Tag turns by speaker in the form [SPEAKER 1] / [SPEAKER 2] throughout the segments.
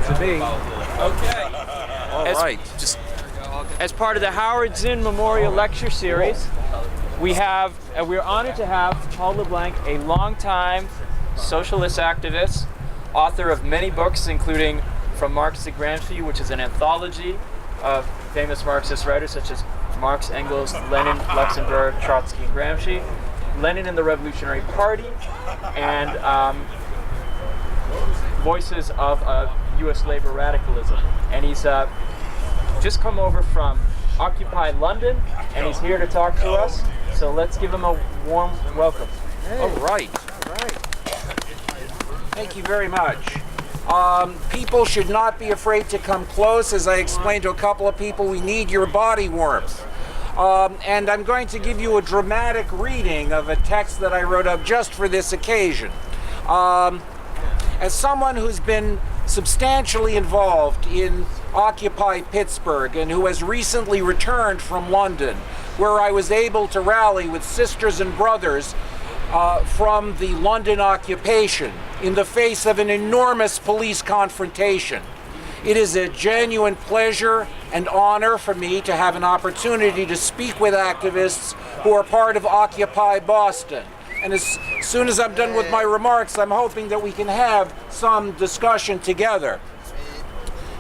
[SPEAKER 1] to me.
[SPEAKER 2] Okay.
[SPEAKER 3] All right. Just
[SPEAKER 2] As part of the Howard Zinn Memorial Lecture Series, we're honored to have Paul LeBlanc, a longtime socialist activist, author of many books, including From Marx to Gramsci, which is an anthology of famous Marxist writers such as Marx, Engels, Lenin, Luxemburg, Trotsky, and Gramsci, Lenin and the Revolutionary Party, and Voices of U.S. Labor Radicalism. And he's just come over from Occupy London, and he's here to talk to us. So let's give him a warm welcome.
[SPEAKER 1] Hey.
[SPEAKER 3] all right.
[SPEAKER 1] All right.
[SPEAKER 4] Thank you very much. People should not be afraid to come close. As I explained to a couple of people, we need your body warmth. And I'm going to give you a dramatic reading of a text that I wrote up just for this occasion. As someone who's been substantially involved in Occupy Pittsburgh and who has recently returned from London, where I was able to rally with sisters and brothers from the London occupation in the face of an enormous police confrontation. It is a genuine pleasure and honor for me to have an opportunity to speak with activists who are part of Occupy Boston. And as soon as I'm done with my remarks, I'm hoping that we can have some discussion together.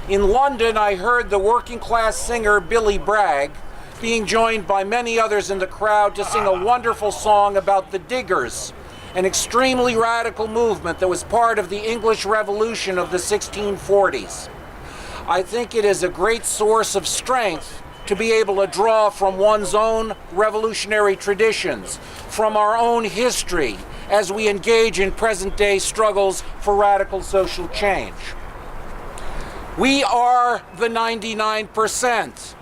[SPEAKER 4] In London, I heard the working class singer Billy Bragg being joined by many others in the crowd to sing a wonderful song about the Diggers, an extremely radical movement that was part of the English Revolution of the 1640s. I think it is a great source of strength to be able to draw from one's own revolutionary traditions, from our own history, as we engage in present-day struggles for radical social change. We are the 99%,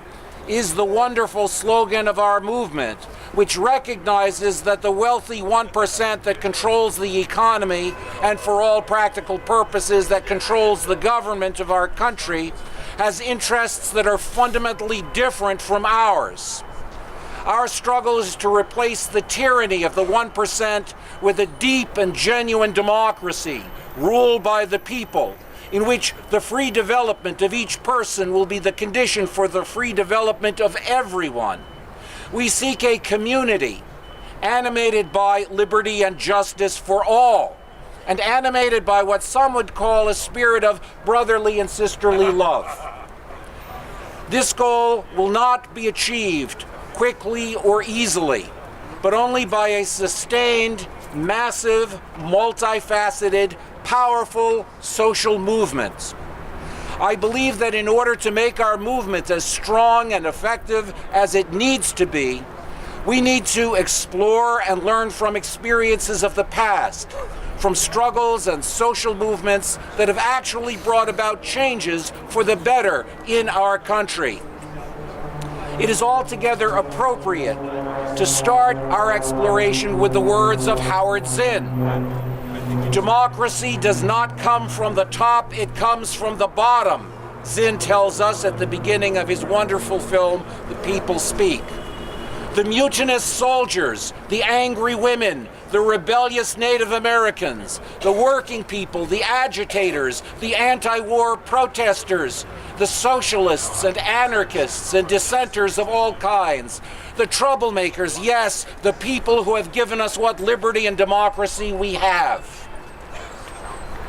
[SPEAKER 4] is the wonderful slogan of our movement, which recognizes that the wealthy 1% that controls the economy and for all practical purposes that controls the government of our country has interests that are fundamentally different from ours. Our struggle is to replace the tyranny of the 1% with a deep and genuine democracy ruled by the people, in which the free development of each person will be the condition for the free development of everyone. We seek a community animated by liberty and justice for all, and animated by what some would call a spirit of brotherly and sisterly love. This goal will not be achieved quickly or easily, but only by a sustained, massive, multifaceted, powerful social movement. I believe that in order to make our movement as strong and effective as it needs to be, we need to explore and learn from experiences of the past, from struggles and social movements that have actually brought about changes for the better in our country. It is altogether appropriate to start our exploration with the words of Howard Zinn. Democracy does not come from the top, it comes from the bottom, Zinn tells us at the beginning of his wonderful film, The People Speak. The mutinous soldiers, the angry women, the rebellious Native Americans, the working people, the agitators, the anti-war protesters, the socialists and anarchists and dissenters of all kinds, the troublemakers, yes, the people who have given us what liberty and democracy we have.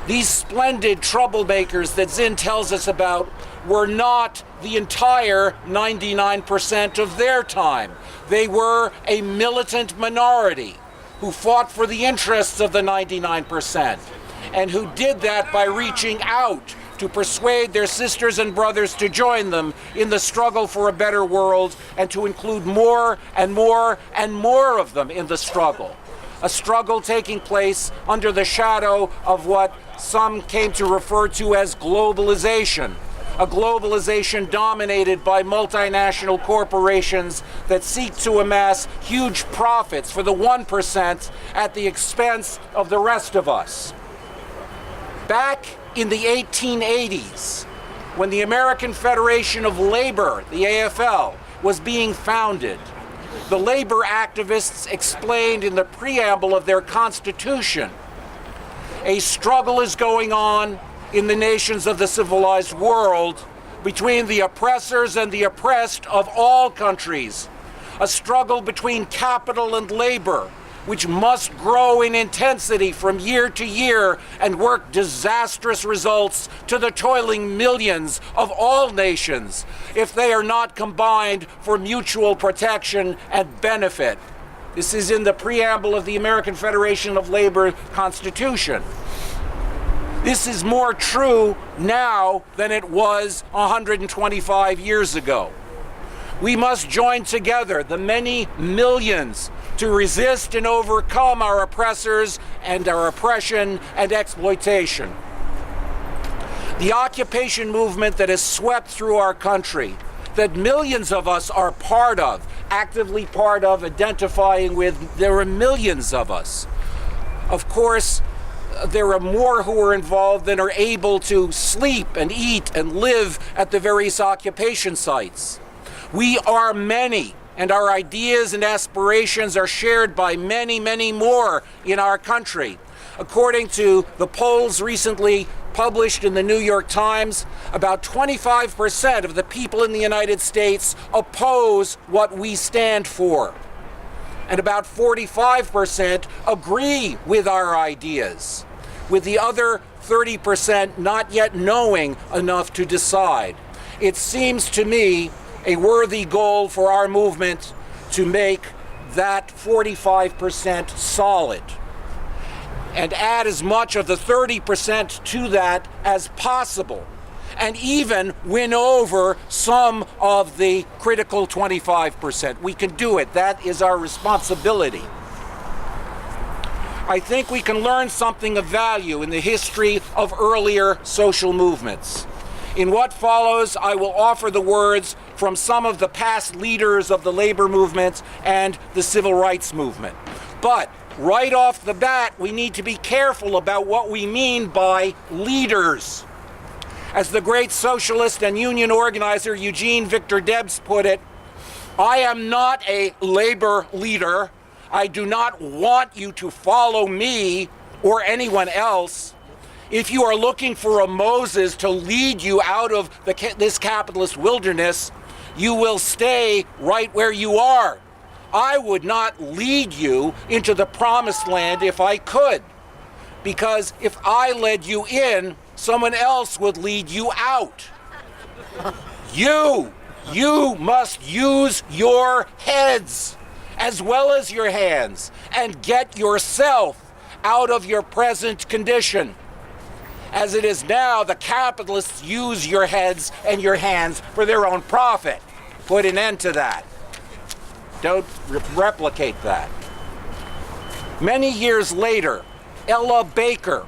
[SPEAKER 4] These splendid troublemakers that Zinn tells us about were not the entire 99% of their time. They were a militant minority who fought for the interests of the 99% and who did that by reaching out to persuade their sisters and brothers to join them in the struggle for a better world and to include more and more and more of them in the struggle. A struggle taking place under the shadow of what some came to refer to as globalization, a globalization dominated by multinational corporations that seek to amass huge profits for the 1% at the expense of the rest of us. Back in the 1880s, when the American Federation of Labor, the AFL, was being founded, the labor activists explained in the preamble of their constitution, a struggle is going on in the nations of the civilized world between the oppressors and the oppressed of all countries, a struggle between capital and labor, which must grow in intensity from year to year and work disastrous results to the toiling millions of all nations if they are not combined for mutual protection and benefit. This is in the preamble of the American Federation of Labor Constitution. This is more true now than it was 125 years ago. We must join together, the many millions, to resist and overcome our oppressors and our oppression and exploitation. The occupation movement that has swept through our country, that millions of us are part of, actively part of, identifying with, there are millions of us. Of course, there are more who are involved than are able to sleep and eat and live at the various occupation sites. We are many, and our ideas and aspirations are shared by many, many more in our country. According to the polls recently published in the New York Times, about 25% of the people in the United States oppose what we stand for. And about 45% agree with our ideas, with the other 30% not yet knowing enough to decide. It seems to me a worthy goal for our movement to make that 45% solid and add as much of the 30% to that as possible, and even win over some of the critical 25%. We can do it. That is our responsibility. I think we can learn something of value in the history of earlier social movements. In what follows, I will offer the words from some of the past leaders of the labor movement and the civil rights movement. But right off the bat, we need to be careful about what we mean by leaders. As the great socialist and union organizer Eugene Victor Debs put it, I am not a labor leader. I do not want you to follow me or anyone else. If you are looking for a Moses to lead you out of this capitalist wilderness, you will stay right where you are. I would not lead you into the promised land if I could, because if I led you in, someone else would lead you out. You must use your heads as well as your hands and get yourself out of your present condition. As it is now, the capitalists use your heads and your hands for their own profit. Put an end to that. Don't replicate that. Many years later, Ella Baker,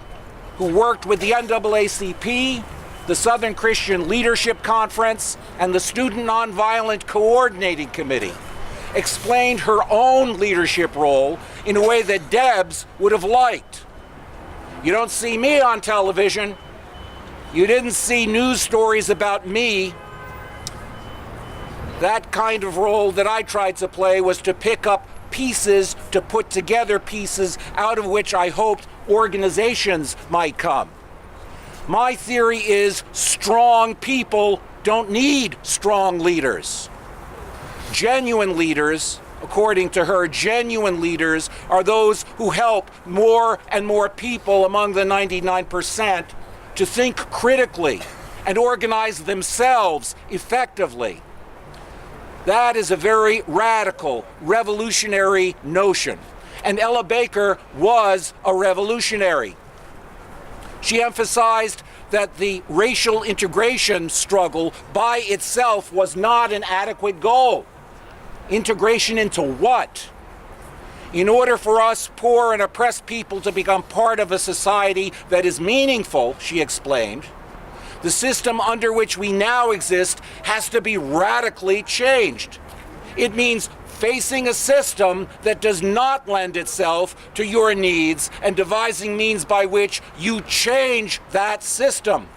[SPEAKER 4] who worked with the NAACP, the Southern Christian Leadership Conference, and the Student Nonviolent Coordinating Committee, explained her own leadership role in a way that Debs would have liked. You don't see me on television. You didn't see news stories about me. That kind of role that I tried to play was to pick up pieces, to put together pieces out of which I hoped organizations might come. My theory is strong people don't need strong leaders. Genuine leaders, according to her, genuine leaders are those who help more and more people among the 99% to think critically and organize themselves effectively. That is a very radical, revolutionary notion. And Ella Baker was a revolutionary. She emphasized that the racial integration struggle by itself was not an adequate goal. Integration into what? In order for us poor and oppressed people to become part of a society that is meaningful, she explained, the system under which we now exist has to be radically changed. It means facing a system that does not lend itself to your needs and devising means by which you change that system.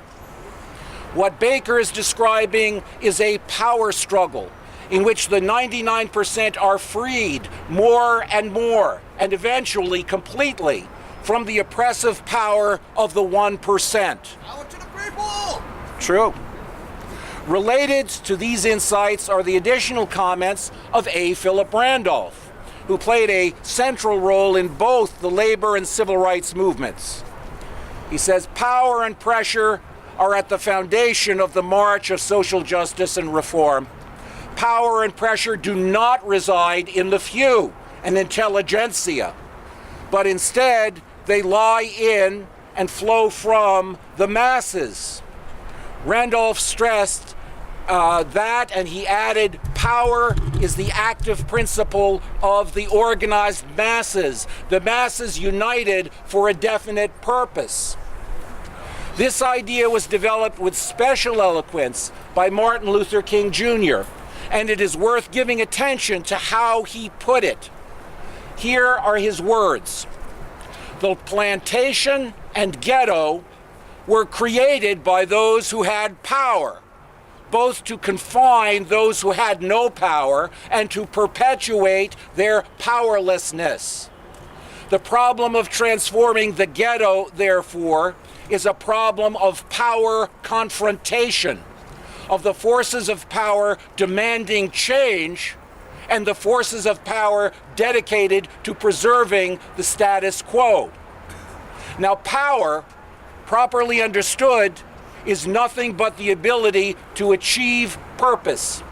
[SPEAKER 4] What Baker is describing is a power struggle in which the 99% are freed more and more, and eventually completely, from the oppressive power of the 1%. True. Related to these insights are the additional comments of A. Philip Randolph, who played a central role in both the labor and civil rights movements. He says, power and pressure are at the foundation of the march of social justice and reform. Power and pressure do not reside in the few and intelligentsia, but instead they lie in and flow from the masses. Randolph stressed that, and he added, power is the active principle of the organized masses, the masses united for a definite purpose. This idea was developed with special eloquence by Martin Luther King Jr., and it is worth giving attention to how he put it. Here are his words. The plantation and ghetto were created by those who had power, both to confine those who had no power and to perpetuate their powerlessness. The problem of transforming the ghetto, therefore, is a problem of power confrontation, of the forces of power demanding change and the forces of power dedicated to preserving the status quo. Now, power, properly understood, is nothing but the ability to achieve purpose.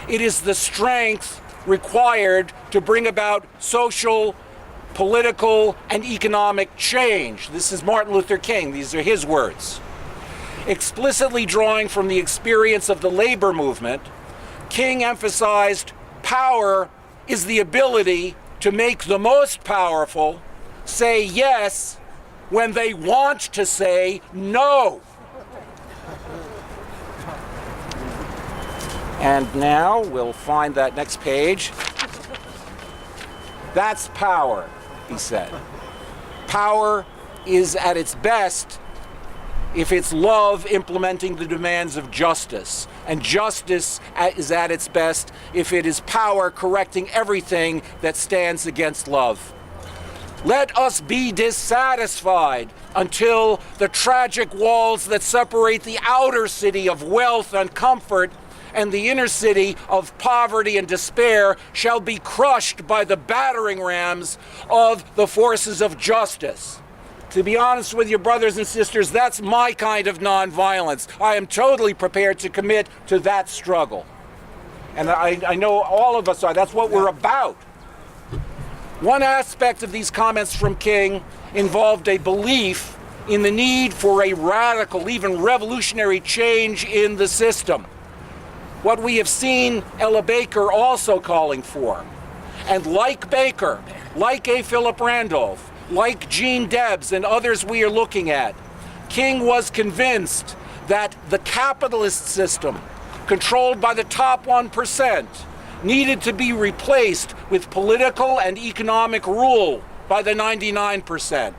[SPEAKER 4] It is the strength required to bring about social, political, and economic change. This is Martin Luther King. These are his words. Explicitly drawing from the experience of the labor movement, King emphasized power is the ability to make the most powerful say yes when they want to say no. And now we'll find that next page. That's power, he said. Power is at its best if it's love implementing the demands of justice. And justice is at its best if it is power correcting everything that stands against love. Let us be dissatisfied until the tragic walls that separate the outer city of wealth and comfort and the inner city of poverty and despair shall be crushed by the battering rams of the forces of justice. To be honest with you, brothers and sisters, that's my kind of nonviolence. I am totally prepared to commit to that struggle. And I know all of us are. That's what we're about. One aspect of these comments from King involved a belief in the need for a radical, even revolutionary change in the system. What we have seen Ella Baker also calling for. And like Baker, like A. Philip Randolph, like Gene Debs and others we are looking at, King was convinced that the capitalist system, controlled by the top 1%, needed to be replaced with political and economic rule by the 99%.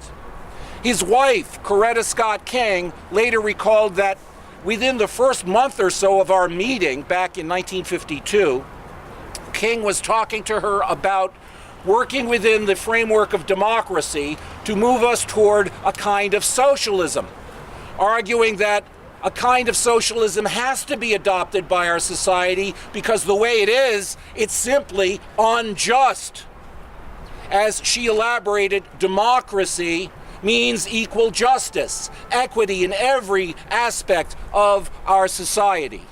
[SPEAKER 4] His wife, Coretta Scott King, later recalled that within the first month or so of our meeting back in 1952, King was talking to her about working within the framework of democracy to move us toward a kind of socialism, arguing that a kind of socialism has to be adopted by our society because the way it is, it's simply unjust. As she elaborated, democracy means equal justice, equity in every aspect of our society.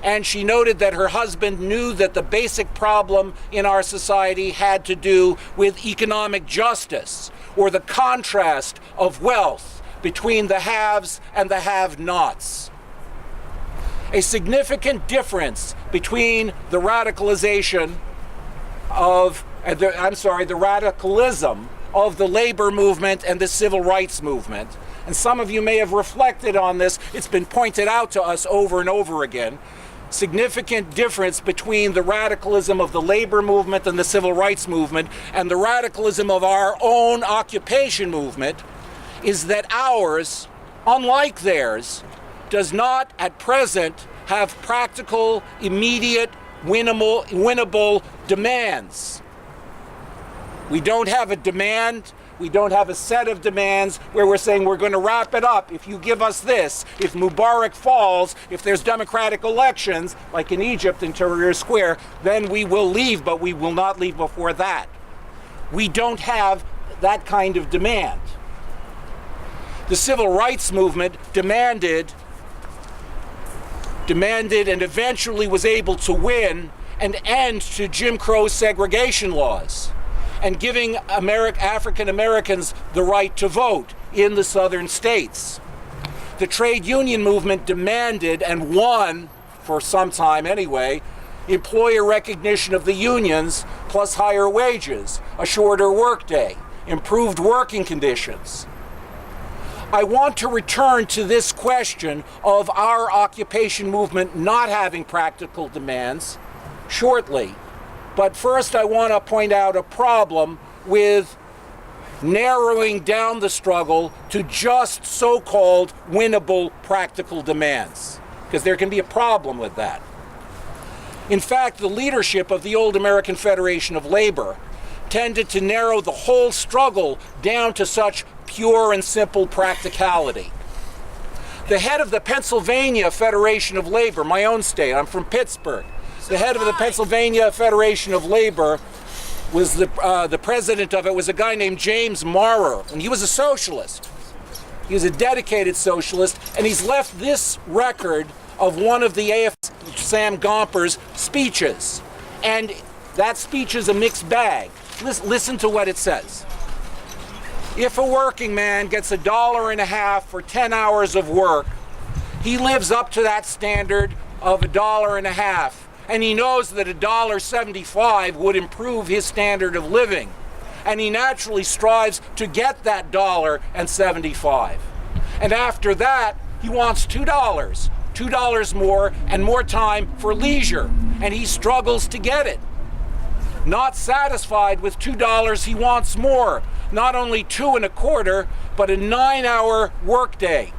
[SPEAKER 4] And she noted that her husband knew that the basic problem in our society had to do with economic justice, or the contrast of wealth between the haves and the have-nots. A significant difference between the radicalism of the labor movement and the civil rights movement. And some of you may have reflected on this. It's been pointed out to us over and over again. Significant difference between the radicalism of the labor movement and the civil rights movement and the radicalism of our own occupation movement is that ours, unlike theirs, does not at present have practical, immediate, winnable demands. We don't have a demand We don't have a set of demands where we're saying we're going to wrap it up if you give us this. If Mubarak falls, if there's democratic elections, like in Egypt in Tahrir Square, then we will leave, but we will not leave before that. We don't have that kind of demand. The civil rights movement demanded and eventually was able to win an end to Jim Crow segregation laws and giving African Americans the right to vote in the southern states. The trade union movement demanded and won, for some time anyway, employer recognition of the unions plus higher wages, a shorter workday, improved working conditions. I want to return to this question of our occupation movement not having practical demands shortly. But first I want to point out a problem with narrowing down the struggle to just so-called winnable practical demands, because there can be a problem with that. In fact, the leadership of the old American Federation of Labor tended to narrow the whole struggle down to such pure and simple practicality. The head of the Pennsylvania Federation of Labor, my own state, I'm from Pittsburgh, the head of the Pennsylvania Federation of Labor was the president of it was a guy named James Maurer, and he was a socialist. He was a dedicated socialist, and he's left this record of one of the AF Sam Gomper's speeches. And that speech is a mixed bag. Listen to what it says. If a working man gets $1.50 for 10 hours of work, he lives up to that standard of $1.50, and he knows that $1.75 would improve his standard of living, and he naturally strives to get that $1.75. And after that, he wants $2 more and more time for leisure, and he struggles to get it. Not satisfied with $2, he wants more. Not only 2.25, but a 9-hour workday.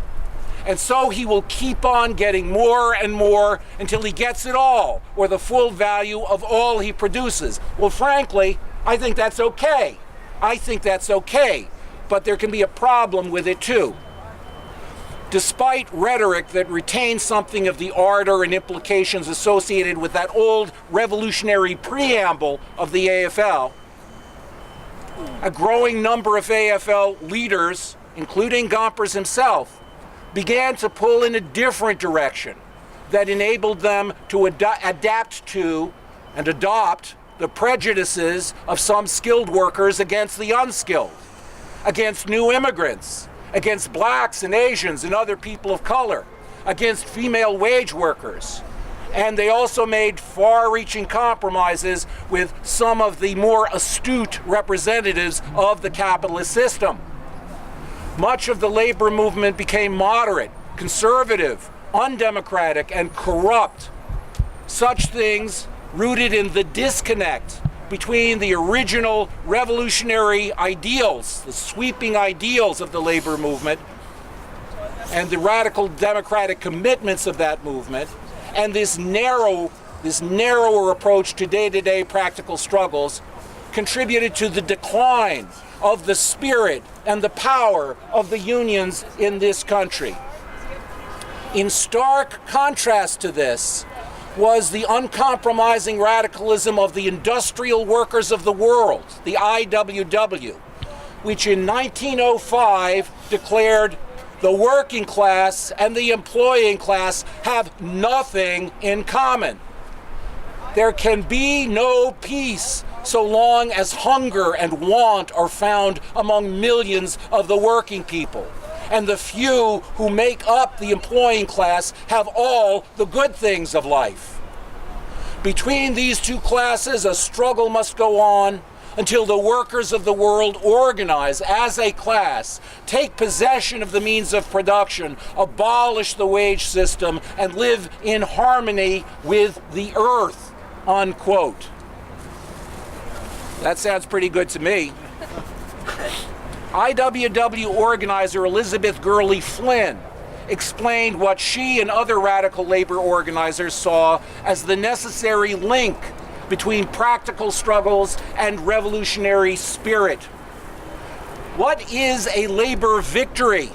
[SPEAKER 4] And so he will keep on getting more and more until he gets it all, or the full value of all he produces. Well, frankly, I think that's okay. But there can be a problem with it too. Despite rhetoric that retains something of the ardor and implications associated with that old revolutionary preamble of the AFL, a growing number of AFL leaders, including Gompers himself, began to pull in a different direction that enabled them to adapt to and adopt the prejudices of some skilled workers against the unskilled, against new immigrants, against blacks and Asians and other people of color, against female wage workers. And they also made far-reaching compromises with some of the more astute representatives of the capitalist system. Much of the labor movement became moderate, conservative, undemocratic, and corrupt. Such things rooted in the disconnect between the original revolutionary ideals, the sweeping ideals of the labor movement, and the radical democratic commitments of that movement, and this narrower approach to day-to-day practical struggles contributed to the decline of the spirit and the power of the unions in this country. In stark contrast to this was the uncompromising radicalism of the industrial workers of the world, the IWW, which in 1905 declared the working class and the employing class have nothing in common. There can be no peace so long as hunger and want are found among millions of the working people, and the few who make up the employing class have all the good things of life. Between these two classes, a struggle must go on until the workers of the world organize as a class, take possession of the means of production, abolish the wage system, and live in harmony with the earth, unquote. That sounds pretty good to me. IWW organizer Elizabeth Gurley Flynn explained what she and other radical labor organizers saw as the necessary link between practical struggles and revolutionary spirit. What is a labor victory?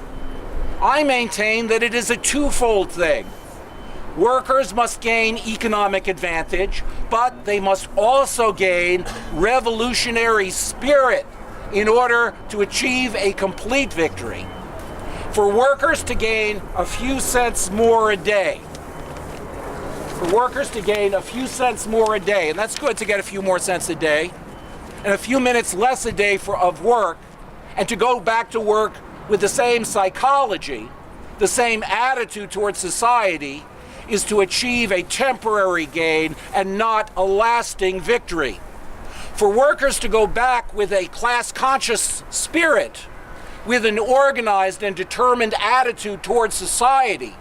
[SPEAKER 4] I maintain that it is a twofold thing. Workers must gain economic advantage, but they must also gain revolutionary spirit in order to achieve a complete victory. For workers to gain a few cents more a day, and that's good to get a few more cents a day, and a few minutes less a day of work, and to go back to work with the same psychology, the same attitude towards society, is to achieve a temporary gain and not a lasting victory. For workers to go back with a class-conscious spirit, with an organized and determined attitude towards society,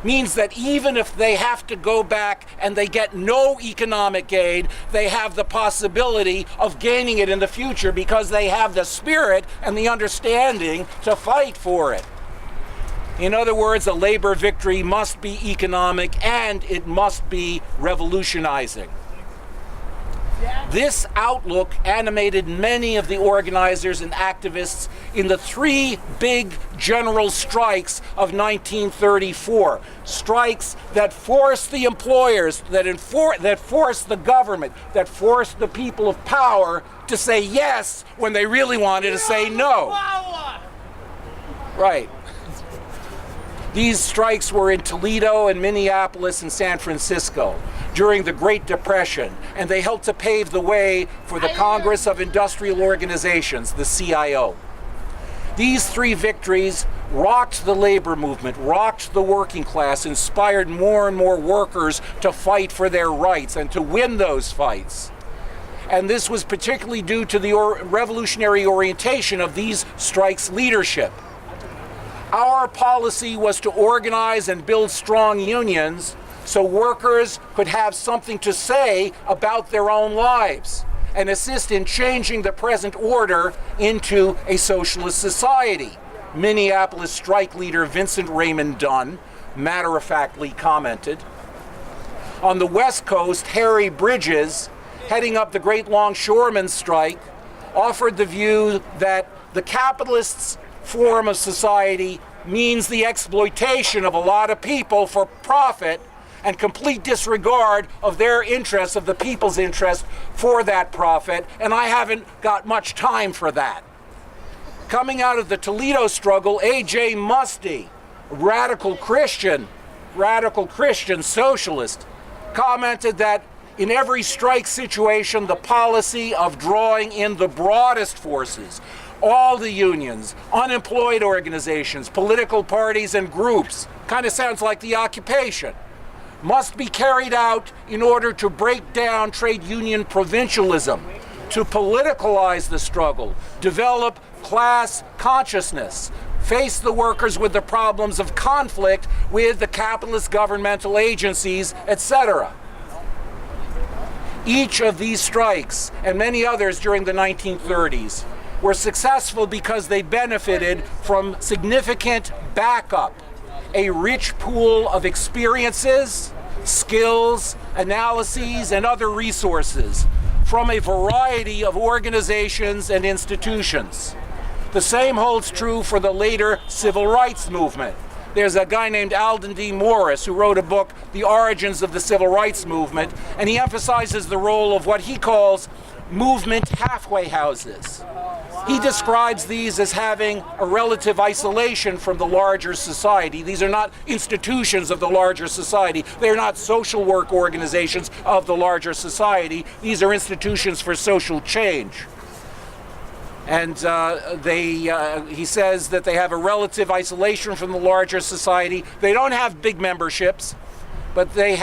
[SPEAKER 4] means that even if they have to go back and they get no economic gain, they have the possibility of gaining it in the future because they have the spirit and the understanding to fight for it. In other words, a labor victory must be economic and it must be revolutionizing. This outlook animated many of the organizers and activists in the three big general strikes of 1934. Strikes that forced the employers, that forced the government, that forced the people of power to say yes when they really wanted to say no. Right. These strikes were in Toledo and Minneapolis and San Francisco during the Great Depression, and they helped to pave the way for the Congress of Industrial Organizations, the CIO. These three victories rocked the labor movement, rocked the working class, inspired more and more workers to fight for their rights and to win those fights. And this was particularly due to the revolutionary orientation of these strikes' leadership. Our policy was to organize and build strong unions so workers could have something to say about their own lives and assist in changing the present order into a socialist society. Minneapolis strike leader Vincent Raymond Dunn matter-of-factly commented. On the West Coast, Harry Bridges, heading up the Great Longshoremen's strike, offered the view that the capitalists' form of society means the exploitation of a lot of people for profit and complete disregard of their interests, of the people's interest for that profit, and I haven't got much time for that. Coming out of the Toledo struggle, A.J. Muste, radical Christian socialist, commented that in every strike situation, the policy of drawing in the broadest forces, all the unions, unemployed organizations, political parties and groups, kind of sounds like the occupation, must be carried out in order to break down trade union provincialism, to politicalize the struggle, develop class consciousness, face the workers with the problems of conflict with the capitalist governmental agencies, etc. Each of these strikes, and many others during the 1930s, were successful because they benefited from significant backup, a rich pool of experiences, skills, analyses, and other resources from a variety of organizations and institutions. The same holds true for the later civil rights movement. There's a guy named Alden D. Morris who wrote a book, The Origins of the Civil Rights Movement, and he emphasizes the role of what he calls movement halfway houses. He describes these as having a relative isolation from the larger society. These are not institutions of the larger society. They are not social work organizations of the larger society. These are institutions for social change. And he says that they have a relative isolation from the larger society. They don't have big memberships, but they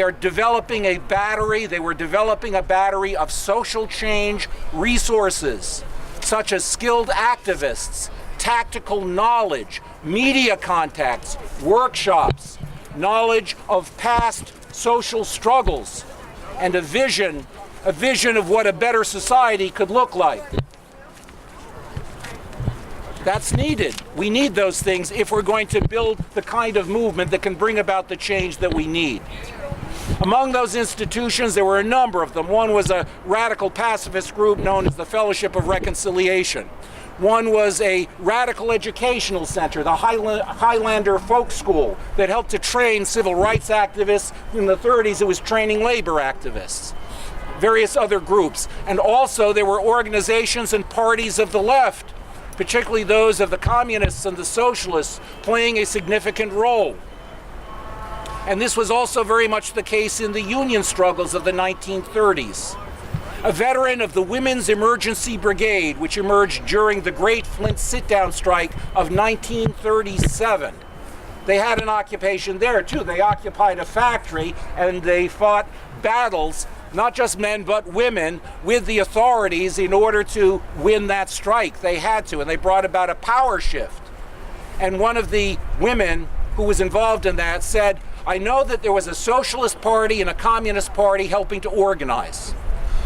[SPEAKER 4] are developing a battery. They were developing a battery of social change resources, such as skilled activists, tactical knowledge, media contacts, workshops, knowledge of past social struggles, and a vision of what a better society could look like. That's needed. We need those things if we're going to build the kind of movement that can bring about the change that we need. Among those institutions, there were a number of them. One was a radical pacifist group known as the Fellowship of Reconciliation, One was a radical educational center, the Highlander Folk School, that helped to train civil rights activists. In the 30s, it was training labor activists. Various other groups. And also there were organizations and parties of the left, particularly those of the communists and the socialists, playing a significant role. And this was also very much the case in the union struggles of the 1930s. A veteran of the Women's Emergency Brigade, which emerged during the Great Flint Sit-Down Strike of 1937. They had an occupation there too. They occupied a factory and they fought battles, not just men but women, with the authorities in order to win that strike. They had to, and they brought about a power shift. And one of the women who was involved in that said, "I know that there was a socialist party and a communist party helping to organize.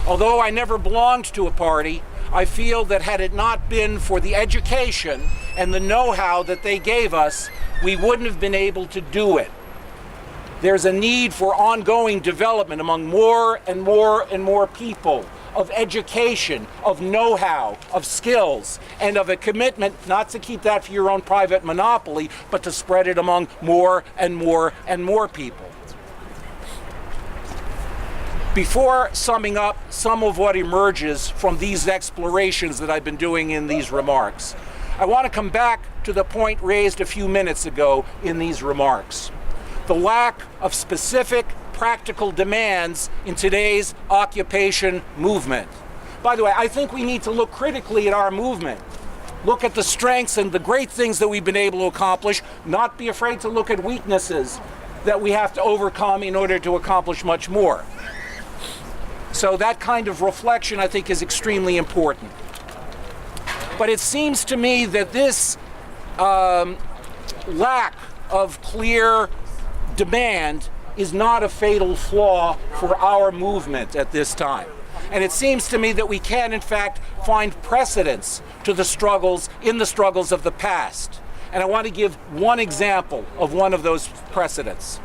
[SPEAKER 4] Although I never belonged to a party, I feel that had it not been for the education and the know-how that they gave us, we wouldn't have been able to do it." There's a need for ongoing development among more and more and more people, of education, of know-how, of skills, and of a commitment not to keep that for your own private monopoly, but to spread it among more and more and more people. Before summing up some of what emerges from these explorations that I've been doing in these remarks, I want to come back to the point raised a few minutes ago in these remarks. The lack of specific practical demands in today's occupation movement. By the way, I think we need to look critically at our movement. Look at the strengths and the great things that we've been able to accomplish, not be afraid to look at weaknesses that we have to overcome in order to accomplish much more. So that kind of reflection, I think, is extremely important. But it seems to me that this lack of clear demand is not a fatal flaw for our movement at this time. And it seems to me that we can, in fact, find precedents to the struggles of the past. And I want to give one example of one of those precedents.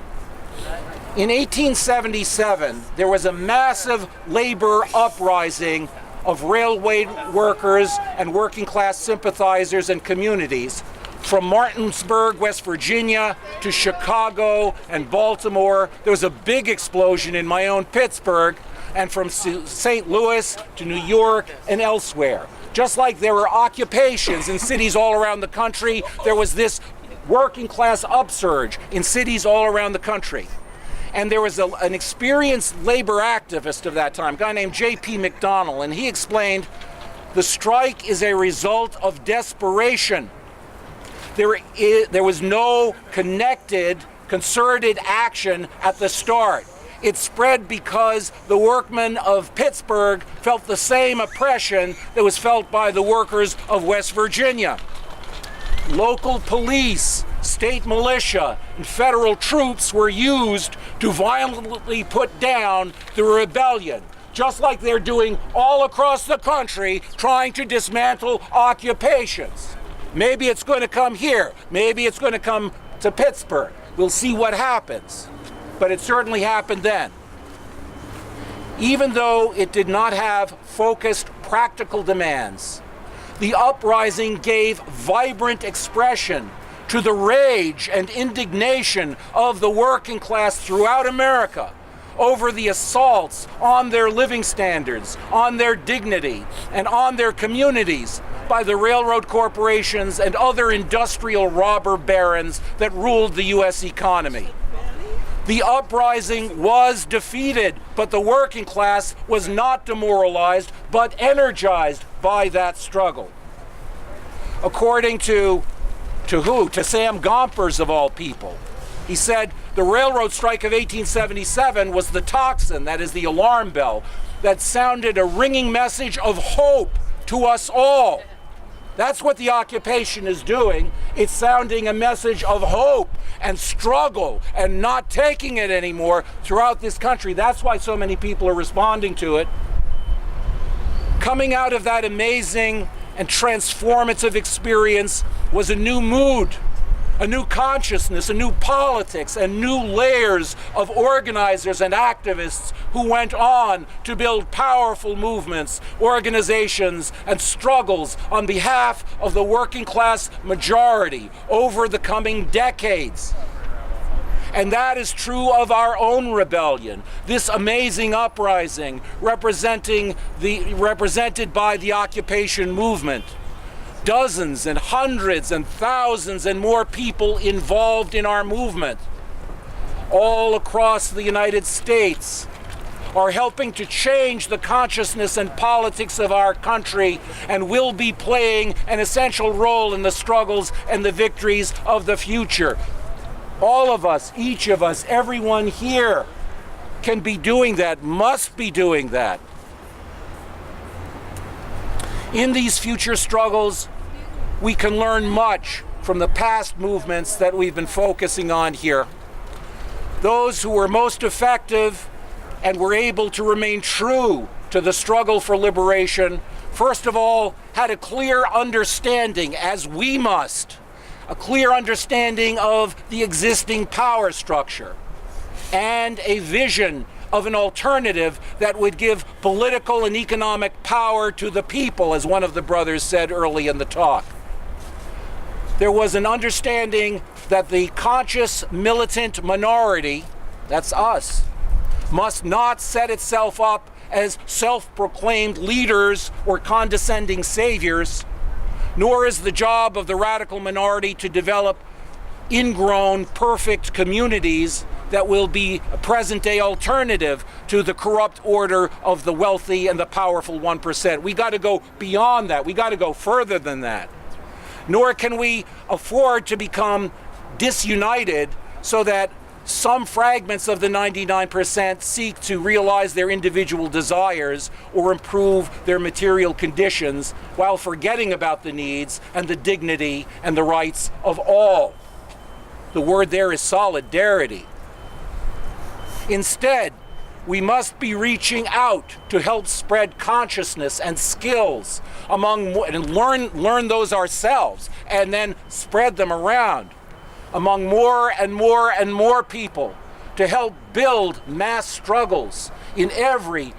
[SPEAKER 4] In 1877, there was a massive labor uprising of railway workers and working class sympathizers and communities from Martinsburg, West Virginia, to Chicago and Baltimore. There was a big explosion in my own Pittsburgh, and from St. Louis to New York and elsewhere. Just like there were occupations in cities all around the country, there was this working class upsurge in cities all around the country. And there was an experienced labor activist of that time, a guy named J.P. McDonnell, and he explained, the strike is a result of desperation. There was no connected, concerted action at the start. It spread because the workmen of Pittsburgh felt the same oppression that was felt by the workers of West Virginia. Local police, state militia, and federal troops were used to violently put down the rebellion, just like they're doing all across the country, trying to dismantle occupations. Maybe it's going to come here. Maybe it's going to come to Pittsburgh. We'll see what happens. But it certainly happened then. Even though it did not have focused practical demands, the uprising gave vibrant expression to the rage and indignation of the working class throughout America over the assaults on their living standards, on their dignity, and on their communities by the railroad corporations and other industrial robber barons that ruled the U.S. economy. The uprising was defeated, but the working class was not demoralized, but energized by that struggle. According to who? To Sam Gompers, of all people. He said the railroad strike of 1877 was the tocsin, that is the alarm bell, that sounded a ringing message of hope to us all. That's what the occupation is doing. It's sounding a message of hope and struggle and not taking it anymore throughout this country. That's why so many people are responding to it. Coming out of that amazing and transformative experience was a new mood, a new consciousness, a new politics, and new layers of organizers and activists who went on to build powerful movements, organizations, and struggles on behalf of the working class majority over the coming decades. And that is true of our own rebellion, this amazing uprising represented by the occupation movement. Dozens and hundreds and thousands and more people involved in our movement, all across the United States, are helping to change the consciousness and politics of our country and will be playing an essential role in the struggles and the victories of the future. All of us, each of us, everyone here can be doing that, must be doing that. In these future struggles, we can learn much from the past movements that we've been focusing on here. Those who were most effective and were able to remain true to the struggle for liberation, first of all, had a clear understanding, as we must, a clear understanding of the existing power structure and a vision of an alternative that would give political and economic power to the people, as one of the brothers said early in the talk. There was an understanding that the conscious militant minority, that's us, must not set itself up as self-proclaimed leaders or condescending saviors, nor is the job of the radical minority to develop ingrown, perfect communities that will be a present-day alternative to the corrupt order of the wealthy and the powerful 1%. We got to go beyond that. We got to go further than that. Nor can we afford to become disunited so that some fragments of the 99% seek to realize their individual desires or improve their material conditions while forgetting about the needs and the dignity and the rights of all. The word there is solidarity. Instead, we must be reaching out to help spread consciousness and skills among, and learn those ourselves, and then spread them around among more and more and more people to help build mass struggles in ever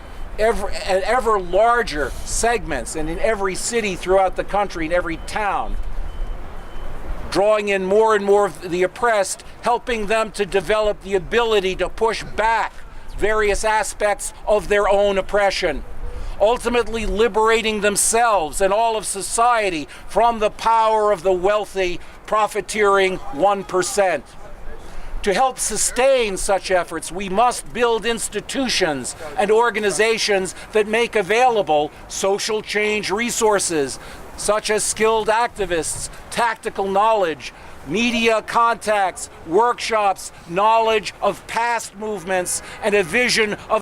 [SPEAKER 4] larger segments and in every city throughout the country, in every town, drawing in more and more of the oppressed, helping them to develop the ability to push back various aspects of their own oppression, ultimately liberating themselves and all of society from the power of the wealthy, profiteering 1%. To help sustain such efforts, we must build institutions and organizations that make available social change resources, such as skilled activists, tactical knowledge, media contacts, workshops, knowledge of past movements, and a vision of